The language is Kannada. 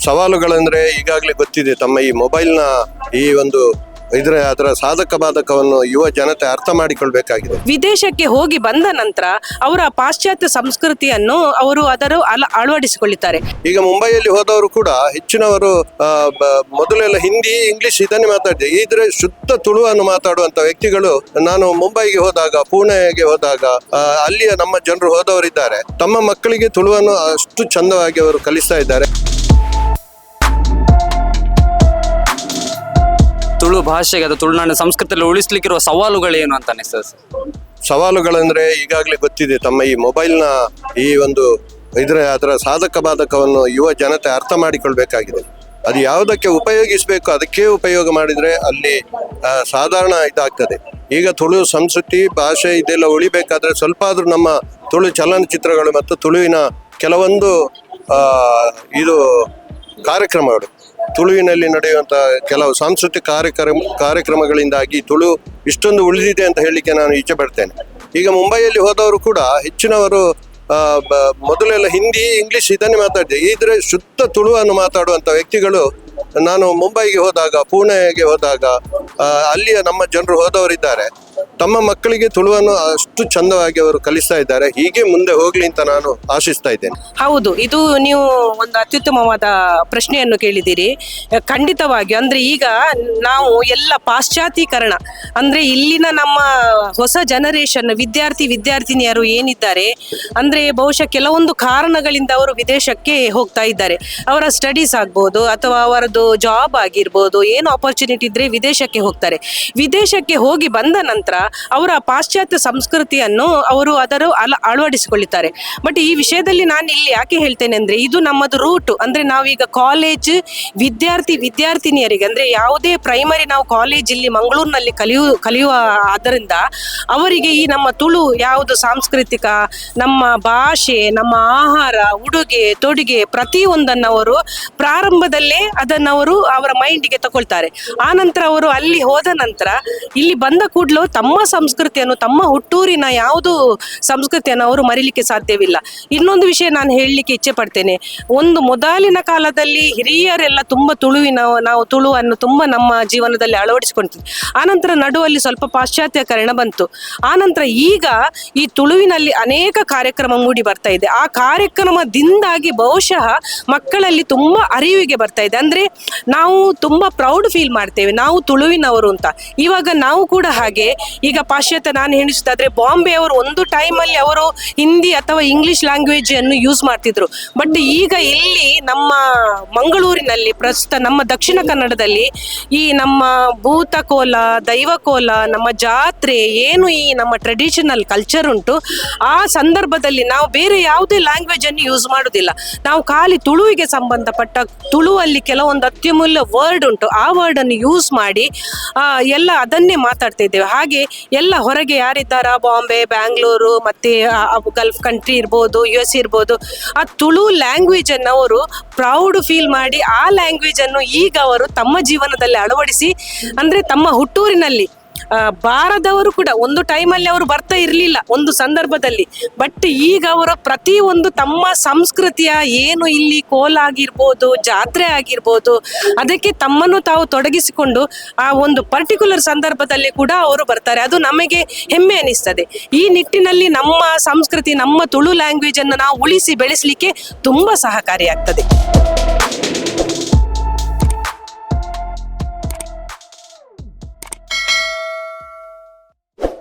ಸವಾಲುಗಳಂದ್ರೆ ಈಗಾಗಲೇ ಗೊತ್ತಿದೆ. ತಮ್ಮ ಈ ಮೊಬೈಲ್ನ ಈ ಒಂದು ಅದರ ಸಾಧಕ ಬಾಧಕವನ್ನು ಯುವ ಜನತೆ ಅರ್ಥ ಮಾಡಿಕೊಳ್ಬೇಕಾಗಿದೆ. ವಿದೇಶಕ್ಕೆ ಹೋಗಿ ಬಂದ ನಂತರ ಅವರ ಪಾಶ್ಚಾತ್ಯ ಸಂಸ್ಕೃತಿಯನ್ನು ಅವರು ಅಳವಡಿಸಿಕೊಳ್ಳುತ್ತಾರೆ. ಈಗ ಮುಂಬೈಯಲ್ಲಿ ಹೋದವರು ಕೂಡ ಹೆಚ್ಚಿನವರು ಮೊದಲೆಲ್ಲ ಹಿಂದಿ, ಇಂಗ್ಲಿಷ್ ಇದನ್ನೇ ಮಾತಾಡಿದೆ. ಇದ್ರೆ ಶುದ್ಧ ತುಳುವನ್ನು ಮಾತಾಡುವಂತ ವ್ಯಕ್ತಿಗಳು ನಾನು ಮುಂಬೈಗೆ ಹೋದಾಗ, ಪುಣೆಗೆ ಹೋದಾಗ ಅಲ್ಲಿಯ ನಮ್ಮ ಜನರು ಹೋದವರಿದ್ದಾರೆ. ತಮ್ಮ ಮಕ್ಕಳಿಗೆ ತುಳುವನ್ನು ಅಷ್ಟು ಚಂದವಾಗಿ ಅವರು ಕಲಿಸ್ತಾ ಇದ್ದಾರೆ. ತುಳು ಭಾಷೆಗೆ ಅದು ತುಳುನಾಡಿನ ಸಂಸ್ಕೃತಿಯಲ್ಲಿ ಉಳಿಸ್ಲಿಕ್ಕಿರುವ ಸವಾಲುಗಳೇನು ಅಂತ ಅನಿಸ್ತದೆ ಸರ್? ಸವಾಲುಗಳಂದ್ರೆ ಈಗಾಗಲೇ ಗೊತ್ತಿದೆ. ತಮ್ಮ ಈ ಮೊಬೈಲ್ನ ಈ ಒಂದು ಅದರ ಸಾಧಕ ಬಾಧಕವನ್ನು ಯುವ ಜನತೆ ಅರ್ಥ ಮಾಡಿಕೊಳ್ಬೇಕಾಗಿದೆ. ಅದು ಯಾವುದಕ್ಕೆ ಉಪಯೋಗಿಸಬೇಕು ಅದಕ್ಕೆ ಉಪಯೋಗ ಮಾಡಿದ್ರೆ ಅಲ್ಲಿ ಸಾಧಾರಣ ಇದಾಗ್ತದೆ. ಈಗ ತುಳು ಸಂಸ್ಕೃತಿ ಭಾಷೆ ಇದೆಲ್ಲ ಉಳಿಬೇಕಾದ್ರೆ ಸ್ವಲ್ಪ ಆದ್ರೂ ನಮ್ಮ ತುಳು ಚಲನಚಿತ್ರಗಳು ಮತ್ತು ತುಳುವಿನ ಕೆಲವೊಂದು ಇದು ಕಾರ್ಯಕ್ರಮಗಳು, ತುಳುವಿನಲ್ಲಿ ನಡೆಯುವಂಥ ಕೆಲವು ಸಾಂಸ್ಕೃತಿಕ ಕಾರ್ಯಕ್ರಮಗಳಿಂದಾಗಿ ತುಳು ಇಷ್ಟೊಂದು ಉಳಿದಿದೆ ಅಂತ ಹೇಳಲಿಕ್ಕೆ ನಾನು ಇಚ್ಛೆ ಪಡ್ತೇನೆ. ಈಗ ಮುಂಬೈಯಲ್ಲಿ ಹೋದವರು ಕೂಡ ಹೆಚ್ಚಿನವರು ಮೊದಲೆಲ್ಲ ಹಿಂದಿ, ಇಂಗ್ಲಿಷ್ ಇದನ್ನೇ ಮಾತಾಡಿದೆ. ಇದ್ರೆ ಶುದ್ಧ ತುಳುವನ್ನು ಮಾತಾಡುವಂಥ ವ್ಯಕ್ತಿಗಳು ನಾನು ಮುಂಬೈಗೆ ಹೋದಾಗ, ಪುಣೆಗೆ ಹೋದಾಗ ಅಲ್ಲಿಯ ನಮ್ಮ ಜನರು ಹೋದವರಿದ್ದಾರೆ. ತಮ್ಮ ಮಕ್ಕಳಿಗೆ ತುಳುವನ್ನು ಅಷ್ಟು ಚಂದವಾಗಿ ಅವರು ಕಲಿಸ್ತಾ ಇದ್ದಾರೆ. ಹೀಗೆ ಮುಂದೆ ಹೋಗ್ಲಿ ಅಂತ ನಾನು ಆಶಿಸ್ತಾ ಇದ್ದೇನೆ. ಹೌದು, ಇದು ನೀವು ಒಂದು ಅತ್ಯುತ್ತಮವಾದ ಪ್ರಶ್ನೆಯನ್ನು ಕೇಳಿದ್ದೀರಿ. ಖಂಡಿತವಾಗಿ ಅಂದ್ರೆ ಈಗ ನಾವು ಎಲ್ಲ ಪಾಶ್ಚಾತ್ಯೀಕರಣ ಅಂದ್ರೆ ಇಲ್ಲಿನ ನಮ್ಮ ಹೊಸ ಜನರೇಷನ್ ವಿದ್ಯಾರ್ಥಿನಿಯರು ಏನಿದ್ದಾರೆ ಅಂದ್ರೆ ಬಹುಶಃ ಕೆಲವೊಂದು ಕಾರಣಗಳಿಂದ ಅವರು ವಿದೇಶಕ್ಕೆ ಹೋಗ್ತಾ ಇದ್ದಾರೆ. ಅವರ ಸ್ಟಡೀಸ್ ಆಗ್ಬೋದು ಅಥವಾ ಅವರದ್ದು ಜಾಬ್ ಆಗಿರ್ಬೋದು, ಏನು ಆಪರ್ಚುನಿಟಿ ಇದ್ರೆ ವಿದೇಶಕ್ಕೆ ಹೋಗ್ತಾರೆ. ವಿದೇಶಕ್ಕೆ ಹೋಗಿ ಬಂದ ನಂತರ ಅವರ ಪಾಶ್ಚಾತ್ಯ ಸಂಸ್ಕೃತಿಯನ್ನು ಅವರು ಅಳವಡಿಸಿಕೊಳ್ಳುತ್ತಾರೆ. ಬಟ್ ಈ ವಿಷಯದಲ್ಲಿ ನಾನು ಇಲ್ಲಿ ಯಾಕೆ ಹೇಳ್ತೇನೆ ಅಂದ್ರೆ ಇದು ನಮ್ಮದು ರೂಟ್. ಅಂದ್ರೆ ನಾವೀಗ ಕಾಲೇಜ್ ವಿದ್ಯಾರ್ಥಿನಿಯರಿಗೆ ಅಂದ್ರೆ ಯಾವುದೇ ಪ್ರೈಮರಿ ನಾವು ಕಾಲೇಜ್ ಇಲ್ಲಿ ಮಂಗಳೂರಿನಲ್ಲಿ ಕಲಿಯುವ ಆದ್ದರಿಂದ ಅವರಿಗೆ ಈ ನಮ್ಮ ತುಳು ಯಾವುದು ಸಾಂಸ್ಕೃತಿಕ, ನಮ್ಮ ಭಾಷೆ, ನಮ್ಮ ಆಹಾರ, ಉಡುಗೆ ತೊಡುಗೆ ಪ್ರತಿಯೊಂದನ್ನು ಅವರು ಪ್ರಾರಂಭದಲ್ಲೇ ಅದನ್ನವರು ಅವರ ಮೈಂಡಿಗೆ ತಗೊಳ್ತಾರೆ. ಆ ನಂತರ ಅವರು ಅಲ್ಲಿ ಹೋದ ನಂತರ ಇಲ್ಲಿ ಬಂದ ಕೂಡಲೂ ತಮ್ಮ ಸಂಸ್ಕೃತಿಯನ್ನು, ತಮ್ಮ ಹುಟ್ಟೂರಿನ ಯಾವುದು ಸಂಸ್ಕೃತಿಯನ್ನು ಅವರು ಮರಿಲಿಕ್ಕೆ ಸಾಧ್ಯವಿಲ್ಲ. ಇನ್ನೊಂದು ವಿಷಯ ನಾನು ಹೇಳಲಿಕ್ಕೆ ಇಚ್ಛೆ ಪಡ್ತೇನೆ. ಒಂದು ಮೊದಲಿನ ಕಾಲದಲ್ಲಿ ಹಿರಿಯರೆಲ್ಲ ತುಂಬಾ ನಾವು ತುಳುವನ್ನು ತುಂಬಾ ನಮ್ಮ ಜೀವನದಲ್ಲಿ ಅಳವಡಿಸಿಕೊಂಡಿದ್ವಿ. ಆನಂತರ ನಡುವಲ್ಲಿ ಸ್ವಲ್ಪ ಪಾಶ್ಚಾತ್ಯಕರಣ ಬಂತು. ಆನಂತರ ಈಗ ಈ ತುಳುವಿನಲ್ಲಿ ಅನೇಕ ಕಾರ್ಯಕ್ರಮ ಮೂಡಿ ಬರ್ತಾ ಇದೆ. ಆ ಕಾರ್ಯಕ್ರಮದಿಂದಾಗಿ ಬಹುಶಃ ಮಕ್ಕಳಲ್ಲಿ ತುಂಬಾ ಅರಿವಿಗೆ ಬರ್ತಾ ಇದೆ. ಅಂದ್ರೆ ನಾವು ತುಂಬಾ ಪ್ರೌಡ್ ಫೀಲ್ ಮಾಡ್ತೇವೆ ನಾವು ತುಳುವಿನವರು ಅಂತ. ಇವಾಗ ನಾವು ಕೂಡ ಹಾಗೆ ಈಗ ಪಾಶ್ಚಾತ್ಯ ನಾನು ಎಣಿಸೋದಾದ್ರೆ ಬಾಂಬೆ ಅವರು ಒಂದು ಟೈಮಲ್ಲಿ ಅವರು ಹಿಂದಿ ಅಥವಾ ಇಂಗ್ಲಿಷ್ ಲ್ಯಾಂಗ್ವೇಜ್ ಅನ್ನು ಯೂಸ್ ಮಾಡ್ತಿದ್ರು. ಬಟ್ ಈಗ ಇಲ್ಲಿ ನಮ್ಮ ಮಂಗಳೂರಿನಲ್ಲಿ ಪ್ರಸ್ತುತ ನಮ್ಮ ದಕ್ಷಿಣ ಕನ್ನಡದಲ್ಲಿ ಈ ನಮ್ಮ ಭೂತಕೋಲ, ದೈವಕೋಲ, ನಮ್ಮ ಜಾತ್ರೆ ಏನು ಈ ನಮ್ಮ ಟ್ರೆಡಿಷನಲ್ ಕಲ್ಚರ್ ಉಂಟು, ಆ ಸಂದರ್ಭದಲ್ಲಿ ನಾವು ಬೇರೆ ಯಾವುದೇ ಲ್ಯಾಂಗ್ವೇಜ್ ಅನ್ನು ಯೂಸ್ ಮಾಡುದಿಲ್ಲ. ನಾವು ಖಾಲಿ ತುಳುವಿಗೆ ಸಂಬಂಧಪಟ್ಟ ತುಳುವಲ್ಲಿ ಕೆಲವೊಂದು ಅತ್ಯಮೂಲ್ಯ ವರ್ಡ್ ಉಂಟು, ಆ ವರ್ಡ್ ಅನ್ನು ಯೂಸ್ ಮಾಡಿ ಎಲ್ಲ ಅದನ್ನೇ ಮಾತಾಡ್ತಾ ಇದ್ದೇವೆ. ಹಾಗೆ ಎಲ್ಲ ಹೊರಗೆ ಯಾರಿದ್ದಾರ, ಬಾಂಬೆ, ಬ್ಯಾಂಗ್ಳೂರು ಮತ್ತೆ ಗಲ್ಫ್ ಕಂಟ್ರಿ ಇರ್ಬೋದು, US ಇರ್ಬೋದು, ಆ ತುಳು ಲ್ಯಾಂಗ್ವೇಜ್ ಅನ್ನು ಅವರು ಪ್ರೌಡ್ ಫೀಲ್ ಮಾಡಿ ಆ ಲ್ಯಾಂಗ್ವೇಜ್ ಅನ್ನು ಈಗ ಅವರು ತಮ್ಮ ಜೀವನದಲ್ಲಿ ಅಳವಡಿಸಿ ಅಂದ್ರೆ ತಮ್ಮ ಹುಟ್ಟೂರಿನಲ್ಲಿ ಬಾರದವರು ಕೂಡ ಒಂದು ಟೈಮಲ್ಲಿ ಅವರು ಬರ್ತಾ ಇರಲಿಲ್ಲ ಒಂದು ಸಂದರ್ಭದಲ್ಲಿ. ಬಟ್ ಈಗ ಅವರ ಪ್ರತಿಯೊಂದು ತಮ್ಮ ಸಂಸ್ಕೃತಿಯ ಏನು ಇಲ್ಲಿ ಕೋಲ ಆಗಿರ್ಬೋದು, ಜಾತ್ರೆ ಆಗಿರ್ಬೋದು, ಅದಕ್ಕೆ ತಮ್ಮನ್ನು ತಾವು ತೊಡಗಿಸಿಕೊಂಡು ಆ ಒಂದು ಪರ್ಟಿಕ್ಯುಲರ್ ಸಂದರ್ಭದಲ್ಲಿ ಕೂಡ ಅವರು ಬರ್ತಾರೆ. ಅದು ನಮಗೆ ಹೆಮ್ಮೆ ಅನಿಸ್ತದೆ. ಈ ನಿಟ್ಟಿನಲ್ಲಿ ನಮ್ಮ ಸಂಸ್ಕೃತಿ, ನಮ್ಮ ತುಳು ಲ್ಯಾಂಗ್ವೇಜ್ ಅನ್ನು ನಾವು ಉಳಿಸಿ ಬೆಳೆಸಲಿಕ್ಕೆ ತುಂಬಾ ಸಹಕಾರಿಯಾಗ್ತದೆ.